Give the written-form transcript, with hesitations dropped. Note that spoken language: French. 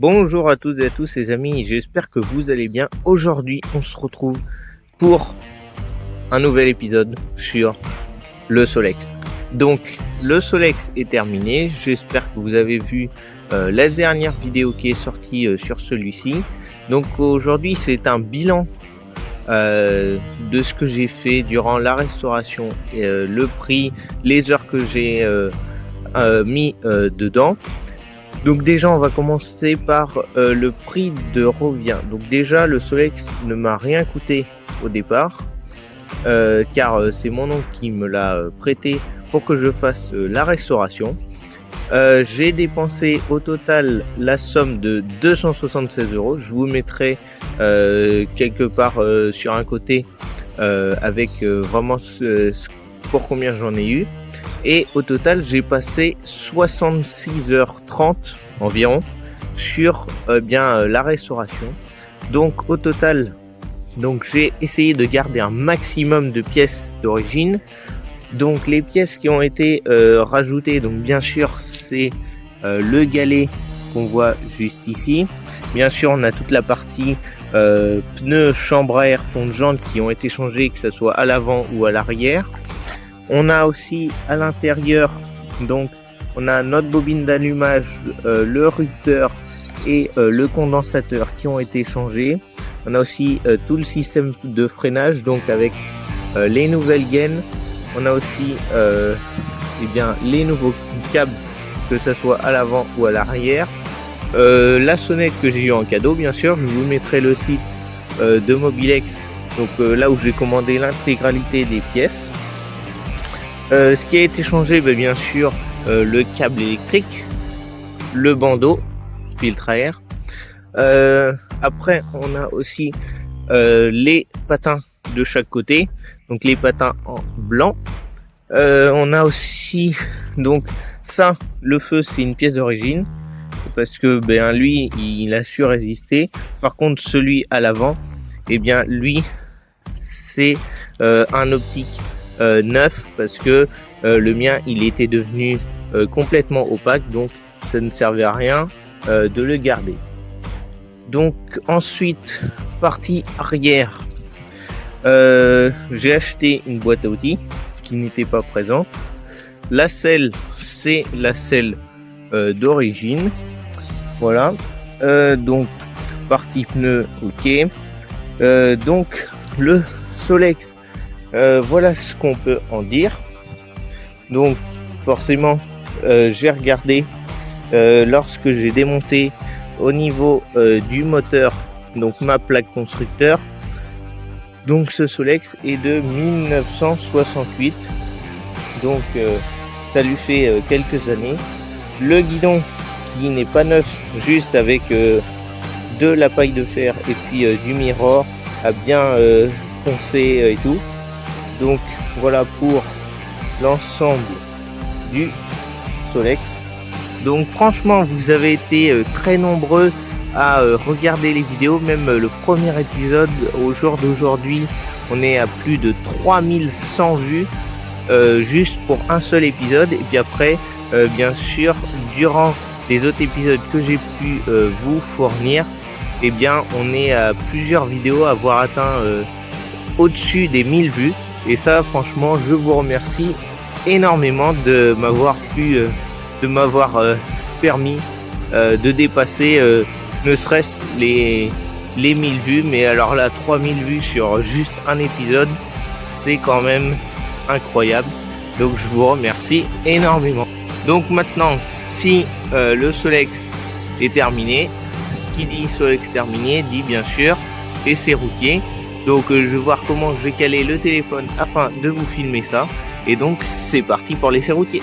Bonjour à toutes et à tous les amis, j'espère que vous allez bien. Aujourd'hui on se retrouve pour un nouvel épisode sur le Solex. Donc le Solex est terminé, j'espère que vous avez vu la dernière vidéo qui est sortie sur celui-ci. Donc aujourd'hui c'est un bilan de ce que j'ai fait durant la restauration, le prix, les heures que j'ai mis dedans. Donc déjà on va commencer par le prix de revient. Donc déjà le Solex ne m'a rien coûté au départ car c'est mon oncle qui me l'a prêté pour que je fasse la restauration. J'ai dépensé au total la somme de 276 €. Je vous mettrai quelque part sur un côté avec vraiment pour combien j'en ai eu. Et au total j'ai passé 66h30 environ sur la restauration. Donc au total j'ai essayé de garder un maximum de pièces d'origine. Donc les pièces qui ont été rajoutées, donc bien sûr c'est le galet qu'on voit juste ici. Bien sûr on a toute la partie pneus, chambre à air, fond de jante qui ont été changés, que ce soit à l'avant ou à l'arrière. On a aussi à l'intérieur, donc on a notre bobine d'allumage, le rupteur et le condensateur qui ont été changés. On a aussi tout le système de freinage, donc avec les nouvelles gaines. On a aussi les nouveaux câbles, que ce soit à l'avant ou à l'arrière. La sonnette que j'ai eu en cadeau, bien sûr. Je vous mettrai le site de Mobilex, donc là où j'ai commandé l'intégralité des pièces. Ce qui a été changé, bien sûr, le câble électrique, le bandeau, filtre à air. Après, on a aussi les patins de chaque côté, donc les patins en blanc. On a aussi donc ça, le feu, c'est une pièce d'origine parce que lui, il a su résister. Par contre, celui à l'avant, lui, c'est un optique neuf parce que le mien il était devenu complètement opaque, donc ça ne servait à rien de le garder. Donc ensuite, partie arrière, j'ai acheté une boîte à outils qui n'était pas présente. La selle, c'est la selle d'origine, voilà. Donc partie pneu, ok. Donc le Solex, voilà ce qu'on peut en dire. Donc forcément j'ai regardé lorsque j'ai démonté au niveau du moteur, donc ma plaque constructeur. Donc ce Solex est de 1968, donc ça lui fait quelques années. Le guidon qui n'est pas neuf, juste avec de la paille de fer et puis du mirror, a bien poncé et tout. Donc voilà pour l'ensemble du Solex. Donc franchement vous avez été très nombreux à regarder les vidéos, même le premier épisode. Au jour d'aujourd'hui on est à plus de 3100 vues juste pour un seul épisode. Et puis après bien sûr durant les autres épisodes que j'ai pu vous fournir, on est à plusieurs vidéos à avoir atteint au-dessus des 1000 vues. Et ça franchement je vous remercie énormément de m'avoir permis de dépasser ne serait-ce les 1000 vues. Mais alors là, 3000 vues sur juste un épisode, c'est quand même incroyable. Donc je vous remercie énormément. Donc maintenant, si le Solex est terminé, qui dit Solex terminé dit bien sûr essai routier. Donc je vais voir comment je vais caler le téléphone afin de vous filmer ça. Et donc c'est parti pour l'essai routier.